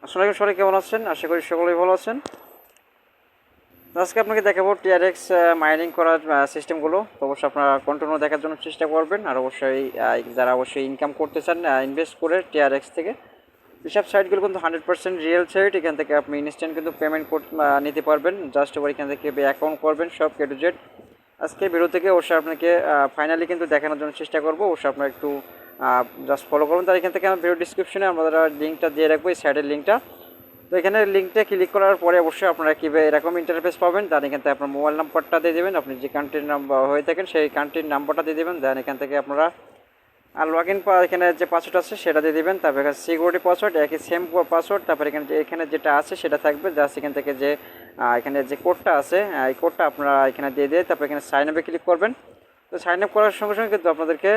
আসসালামু আলাইকুম, সবাই কেমন আছেন? আশা করি সকলেই ভালো আছেন। তো আজকে আপনাকে দেখাবো টিআরএক্স মাইনিং করার সিস্টেমগুলো। তো অবশ্যই আপনারা কন্টিনিউ দেখার জন্য চেষ্টা করবেন। আর অবশ্যই যারা অবশ্যই ইনকাম করতে চান ইনভেস্ট করে টিআরএক্স থেকে, এসব সাইটগুলো কিন্তু 100% রিয়েল সাইট। এখান থেকে আপনি ইনস্ট্যান্ট কিন্তু পেমেন্ট নিতে পারবেন। জাস্ট ওর এখান থেকে অ্যাকাউন্ট করবেন সব কে টু জেড। আজকে ভিডিও থেকে অবশ্যই আপনাকে ফাইনালি কিন্তু দেখানোর জন্য চেষ্টা করবো। অবশ্যই আপনারা একটু জাস্ট ফলো করবেন। তার এখান থেকে আমি ভিডিও ডিসক্রিপশনে আমরা লিঙ্কটা দিয়ে রাখবো, এই সাইটের লিঙ্কটা। তো এখানে লিঙ্কটা ক্লিক করার পরে অবশ্যই আপনারা কীভাবে এরকম ইন্টারফেস পাবেন। তার এখান থেকে আপনার মোবাইল নাম্বারটা দিয়ে দেবেন, আপনি যে কান্ট্রির নাম্বার হয়ে থাকেন সেই কান্ট্রির নাম্বারটা দিয়ে দেবেন। দেন এখান থেকে আপনারা আর লগ ইন এখানে যে পাসওয়ার্ড আছে সেটা দিয়ে দেবেন। তারপর এখানে সিকিউরিটি পাসওয়ার্ড একই সেম পাসওয়ার্ড। তারপর এখানে যেটা আছে সেটা থাকবে। জাস্ট এখান থেকে যে এখানে যে কোডটা আছে এই কোডটা আপনারা এখানে দিয়ে তারপর এখানে সাইন আপে ক্লিক করবেন। তো সাইন আপ করার সঙ্গে সঙ্গে কিন্তু আপনাদেরকে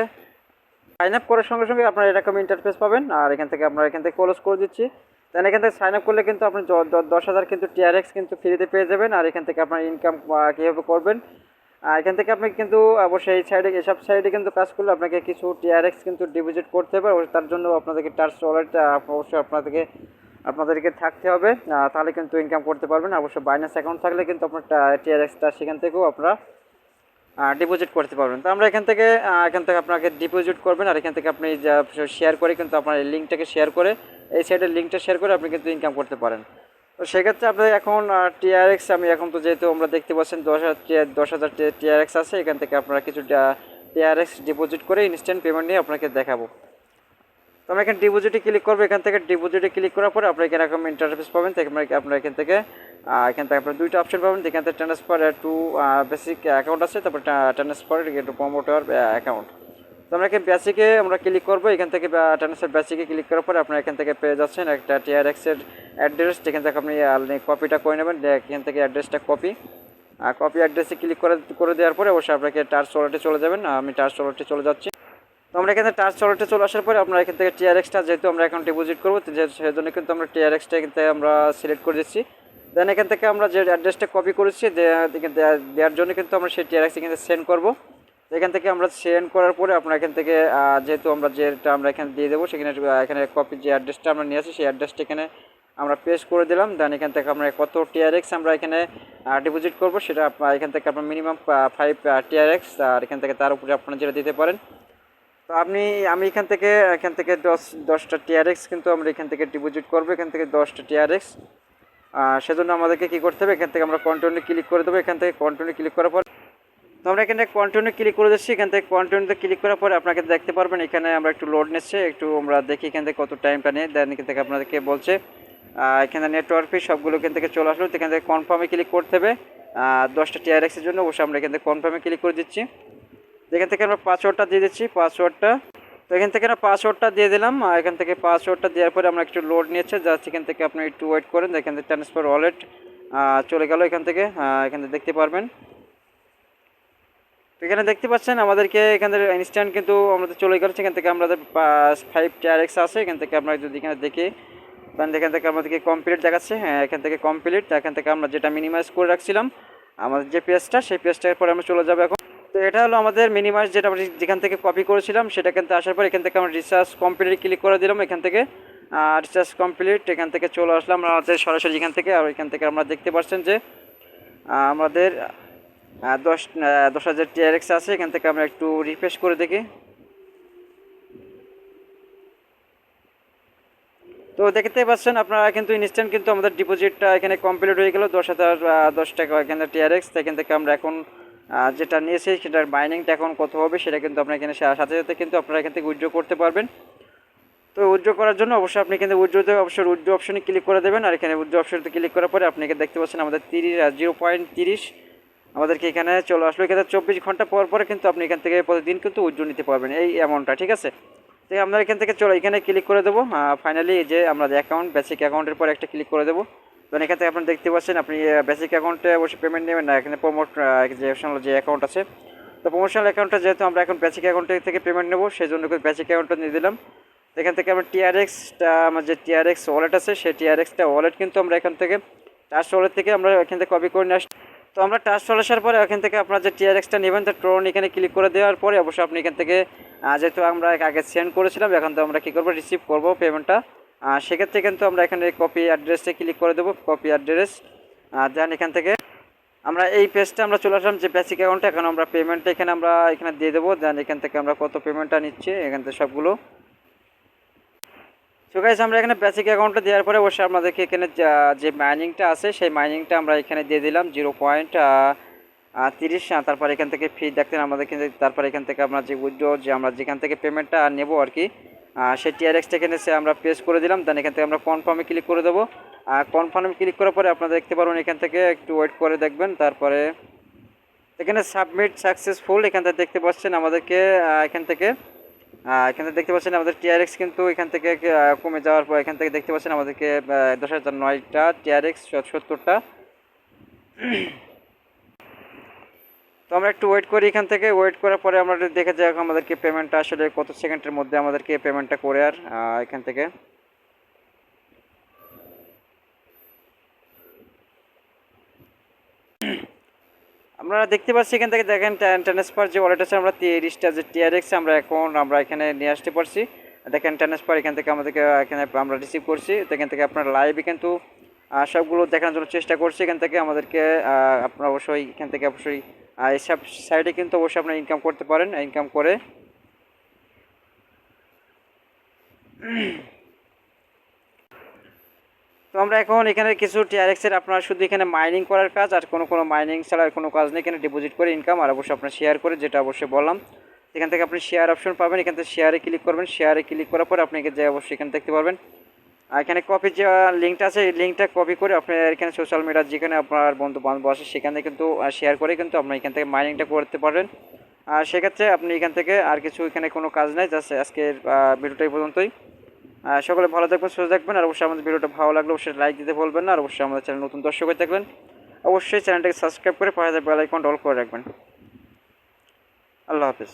আপনারা এরকম ইন্টারফেস পাবেন। আর এখান থেকে আপনারা এখান থেকে ক্লোজ করে দিচ্ছি। দেন এখান থেকে সাইন আপ করলে কিন্তু আপনি 10,000 কিন্তু টিআরএক্স কিন্তু ফ্রিতে পেয়ে যাবেন। আর এখান থেকে আপনার ইনকাম কীভাবে করবেন, এখান থেকে আপনি কিন্তু অবশ্যই এই সাইডে এসব সাইডে কিন্তু কাজ করলে আপনাকে কিছু টিআরএক্স কিন্তু ডিপোজিট করতে হবে। তার জন্য আপনাদেরকে ট্রাক্স ওয়ালেট অবশ্যই আপনাদেরকে থাকতে হবে, তাহলে কিন্তু ইনকাম করতে পারবেন। অবশ্যই বাইন্যান্স অ্যাকাউন্ট থাকলে কিন্তু আপনার টিআরএক্সটা সেখান থেকেও আপনারা ডিপোজিট করতে পারবেন। তো আমরা এখান থেকে আপনাকে ডিপোজিট করবেন। আর এখান থেকে আপনি যা শেয়ার করে কিন্তু আপনার এই লিঙ্কটাকে শেয়ার করে এই সাইডের লিঙ্কটা শেয়ার করে আপনি কিন্তু ইনকাম করতে পারেন। তো সেক্ষেত্রে আপনার এখন টিআরএক্স আমি এখন তো যেহেতু আমরা দেখতে পাচ্ছেন 10,000 টিআরএক্স আছে, এখান থেকে আপনারা কিছু টিআরএক্স ডিপোজিট করে ইনস্ট্যান্ট পেমেন্ট নিয়ে আপনাকে দেখাবো। তো আমরা এখানে ডিপোজিটে ক্লিক করবো। এখান থেকে ডিপোজিটে ক্লিক করার পরে আপনারা এখানে এরকম ইন্টারফেস পাবেন। আপনারা এখান থেকে আপনারা দুইটা অপশন পাবেন। এখান থেকে ট্রান্সফার টু বেসিক অ্যাকাউন্ট আছে, তারপর ট্রান্সফার টু প্রমোটার অ্যাকাউন্ট। তো আমরা এখানে বেসিকে আমরা ক্লিক করবো। এখান থেকে ট্রান্সফার বেসিকে ক্লিক করার পরে আপনারা এখান থেকে পেয়ে যাচ্ছেন একটা টিআরএক্সের অ্যাড্রেস। এখান থেকে আপনি কপিটা করে নেবেন। এখান থেকে অ্যাড্রেসটা কপি অ্যাড্রেসে ক্লিক করে দেওয়ার পরে অবশ্যই আপনাকে ট্রাক্স ওয়ালেটে চলে যাবেন। আমি ট্রাক্স ওয়ালেটে চলে যাচ্ছি। তো আমরা এখানে ট্রাক্স ওয়ালেটে চলে আসার পরে আপনারা এখান থেকে টিআরএক্সটা যেহেতু আমরা এখন ডিপোজিট করবো, সেজন্য কিন্তু আমরা টিআরএক্সটা এখান থেকে আমরা সিলেক্ট করে দিচ্ছি। দেন এখান থেকে আমরা যে অ্যাড্রেসটা কপি করেছি দেওয়ার জন্য কিন্তু আমরা সেই টিআরএক্স এখানে সেন্ড করবো। এখান থেকে আমরা সেন্ড করার পরে আপনারা এখান থেকে যেহেতু যেটা আমরা এখানে দিয়ে দেবো সেখানে এখানে কপি যে অ্যাড্রেসটা আমরা নিয়ে আসি সেই অ্যাড্রেসটা এখানে আমরা পেস্ট করে দিলাম। দেন এখান থেকে আমরা কত টিআরএক্স আমরা এখানে ডিপোজিট করবো সেটা এখান থেকে আপনার মিনিমাম 5 টিআরএক্স। আর এখান থেকে তার উপরে আপনারা যেটা দিতে পারেন। তো আমি এখান থেকে 10টা টিআরএক্স কিন্তু আমরা এখান থেকে ডিপোজিট করবো। এখান থেকে 10টা টিআরএক্স। সেজন্য আমাদেরকে কী করতে হবে, এখান থেকে আমরা কন্টিনিউ ক্লিক করে দেবো। এখান থেকে কন্টিনিউ ক্লিক করার পর তো আমরা এখানে কন্টিনিউ ক্লিক করে দিচ্ছি। এখান থেকে কন্টিনিউতে ক্লিক করার পরে আপনাকে দেখতে পারবেন এখানে আমরা একটু লোড নিচ্ছে, একটু আমরা দেখি এখান থেকে কত টাইমটা নিয়ে। দেন এখান থেকে আপনাদেরকে বলছে এখানে নেটওয়ার্ক ফি সবগুলো এখান থেকে চলে আসলো। এখান থেকে কনফার্মে ক্লিক করতে হবে 10টা টিআরএক্সের জন্য। অবশ্যই আমরা এখান থেকে কনফার্মে ক্লিক করে দিচ্ছি। এখান থেকে আমরা পাসওয়ার্ডটা দিয়ে দিচ্ছি পাসওয়ার্ডটা। তো এখান থেকে আমরা পাসওয়ার্ডটা দিয়ে দিলাম। এখান থেকে পাসওয়ার্ডটা দেওয়ার পরে আমরা একটু লোড নিয়েছে, জাস্ট এখান থেকে আপনি একটু ওয়েট করেন। এখান থেকে ট্রান্সফার ওয়ালেট চলে গেল। এখান থেকে দেখতে পারবেন। তো এখানে দেখতে পাচ্ছেন আমাদেরকে এখান থেকে ইনস্ট্যান্ট কিন্তু আমাদের চলে গেল। এখান থেকে আমাদের 5 টিআরএক্স আছে। এখান থেকে আমরা যদি এখানে দেখি তাহলে এখান থেকে আমাদেরকে কমপ্লিট দেখাচ্ছে। হ্যাঁ, এখান থেকে কমপ্লিট। এখান থেকে আমরা যেটা মিনিমাইজ করে রাখছিলাম আমাদের যে পেজটা সেই পেজটার পরে আমরা চলে যাবো এখন। তো এটা হলো আমাদের মিনিমাইজ, যেটা আমরা যেখান থেকে কপি করেছিলাম সেটা কিন্তু আসার পর এখান থেকে আমরা রিসার্চ কমপ্লিট ক্লিক করে দিলাম। এখান থেকে রিসার্চ কমপ্লিট এখান থেকে চলে আসলাম আমাদের সরাসরি এখান থেকে। আর এখান থেকে আমরা দেখতে পাচ্ছেন যে আমাদের 10,000 টিআরএক্স আছে। এখান থেকে আমরা একটু রিফ্রেশ করে দেখি। তো দেখতে পাচ্ছেন আপনারা কিন্তু ইনস্ট্যান্ট কিন্তু আমাদের ডিপোজিটটা এখানে কমপ্লিট হয়ে গেল 10 টাকা এখানে টিআরএক্স। এখান থেকে আমরা এখন যেটা নিয়েছি সেটার বাইনিংটা এখন কত হবে সেটা কিন্তু আপনারা এখানে সাথে সাথে কিন্তু আপনারা এখান থেকে উইথড্র করতে পারবেন। তো উইথড্র করার জন্য অবশ্যই আপনি কিন্তু উইথড্রতে অবশ্যই উইথড্র অপশনে ক্লিক করে দেবেন। আর এখানে উইথড্র অপশনতে ক্লিক করার পরে আপনি দেখতে পাচ্ছেন আমাদের 0.30 আমাদেরকে এখানে চলে আসলো। এখানে 24 ঘন্টা পর পরে কিন্তু আপনি এখান থেকে প্রতিদিন কিন্তু উইথড্র নিতে পারবেন এই অ্যামাউন্টটা, ঠিক আছে। তো আমরা এখান থেকে এখানে ক্লিক করে দেবো। ফাইনালি যে আমরা অ্যাকাউন্ট বেসিক অ্যাকাউন্টের পর একটা ক্লিক করে দেবো। তো এখান থেকে আপনি দেখতে পাচ্ছেন আপনি বেসিক অ্যাকাউন্টে অবশ্যই পেমেন্ট নেবেন না, এখানে যে অ্যাকাউন্ট আছে। তো প্রমোশনাল অ্যাকাউন্টটা যেহেতু আমরা এখন বেসিক অ্যাকাউন্ট থেকে পেমেন্ট নেবো সেই জন্য বেসিক অ্যাকাউন্টটা নিয়ে দিলাম। এখান থেকে আমরা টিআরএক্সটা আমার যে টিআরএক্স ওয়ালেট আছে সেই টিআরএক্সটা ওয়ালেট কিন্তু আমরা এখান থেকে ট্রাক্স ওয়ালেট থেকে আমরা এখান থেকে কপি করে নিয়ে আসি। তো আমরা ট্রাক্স ওয়ালেট আসার পরে এখান থেকে আপনার যে টিআরএক্সটা নেবেন তার ট্রন এখানে ক্লিক করে দেওয়ার পরে অবশ্যই আপনি এখান থেকে যেহেতু আমরা আগে সেন্ড করেছিলাম এখন তো আমরা কী করবো রিসিভ করবো পেমেন্টটা। সেক্ষেত্রে কিন্তু আমরা এখানে কপি অ্যাড্রেসে ক্লিক করে দেবো, কপি অ্যাড্রেস। দেন এখান থেকে আমরা এই পেজটা আমরা চলে আসলাম যে বেসিক অ্যাকাউন্টটা, এখন আমরা পেমেন্টটা এখানে দিয়ে দেবো। দেন এখান থেকে আমরা কত পেমেন্টটা নিচ্ছি এখান থেকে সবগুলো। সো গাইস আমরা এখানে বেসিক অ্যাকাউন্টটা দেওয়ার পরে অবশ্যই আমাদেরকে এখানে যে মাইনিংটা আছে সেই মাইনিংটা আমরা এখানে দিয়ে দিলাম 0.30। তারপর এখান থেকে ফি দেখতেন আমাদের কিন্তু, তারপর এখান থেকে আমরা যে উইথড্র যে আমরা যেখান থেকে পেমেন্টটা নেবো আর কি, সেই টিআরএক্সটা এখানে আমরা পেজ করে দিলাম। দেন এখান থেকে আমরা কনফার্মে ক্লিক করে দেবো। কনফার্মে ক্লিক করার পরে আপনারা দেখতে পারবেন এখান থেকে একটু ওয়েট করে দেখবেন। তারপরে এখানে সাবমিট সাকসেসফুল এখান থেকে দেখতে পাচ্ছেন আমাদেরকে এখানে দেখতে পাচ্ছেন আমাদের টিআরএক্স কিন্তু এখান থেকে কমে যাওয়ার পর এখান থেকে দেখতে পাচ্ছেন আমাদেরকে 10,009টা টিআরএক্স 70টা। তো আমরা একটু ওয়েট করি, এখান থেকে ওয়েট করার পরে আমরা দেখে যাক আমাদেরকে পেমেন্টটা আসলে কত সেকেন্ডের মধ্যে আমাদেরকে পেমেন্টটা করে। আর এখান থেকে আমরা দেখতে পাচ্ছি এখান থেকে দেখেন ট্রান্সফার যে ওয়ালেট আছে আমরা 30টা যে টিআরএক্স আমরা এখানে নিয়ে আসতে পারছি। দেখেন ট্রান্সফার এখান থেকে আমাদেরকে এখানে আমরা রিসিভ করছি। তো এখান থেকে আপনার লাইভে কিন্তু সবগুলো দেখানোর জন্য চেষ্টা করছি। এখান থেকে আমাদেরকে আপনারা অবশ্যই এখান থেকে অবশ্যই এইসব সাইডে কিন্তু অবশ্যই আপনারা ইনকাম করতে পারেন। ইনকাম করে তো আমরা এখন এখানে কিছু টিআরএক্সের আপনার শুধু এখানে মাইনিং করার কাজ, আর কোনো মাইনিং ছাড়া আর কোনো কাজ নেই। এখানে ডিপোজিট করে ইনকাম, আর অবশ্যই আপনার শেয়ার করে, যেটা অবশ্যই বললাম। এখান থেকে আপনি শেয়ার অপশন পাবেন, এখান থেকে শেয়ারে ক্লিক করবেন। শেয়ারে ক্লিক করার পর আপনি যে অবশ্যই এখানে দেখতে পারবেন আর এখানে কপি যে লিঙ্কটা আছে এই লিঙ্কটা কপি করে আপনি এখানে সোশ্যাল মিডিয়া যেখানে আপনার বন্ধু বান্ধব আছে সেখানে কিন্তু শেয়ার করে কিন্তু আপনি এখান থেকে মাইনিংটা করতে পারবেন। আর সেক্ষেত্রে আপনি এখান থেকে আর কিছু এখানে কোনো কাজ নেই, জাস্ট আজকের ভিডিওটা এই পর্যন্তই। সকলে ভালো থাকবেন, সুস্থ থাকবেন। আর অবশ্যই আমাদের ভিডিওটা ভালো লাগলে অবশ্যই লাইক দিতে ভুলবেন না। আর অবশ্যই আমাদের চ্যানেল নতুন দর্শক হয়ে থাকবেন অবশ্যই চ্যানেলটাকে সাবস্ক্রাইব করে পাশে বেল আইকনটা অল করে রাখবেন। আল্লাহ হাফেজ।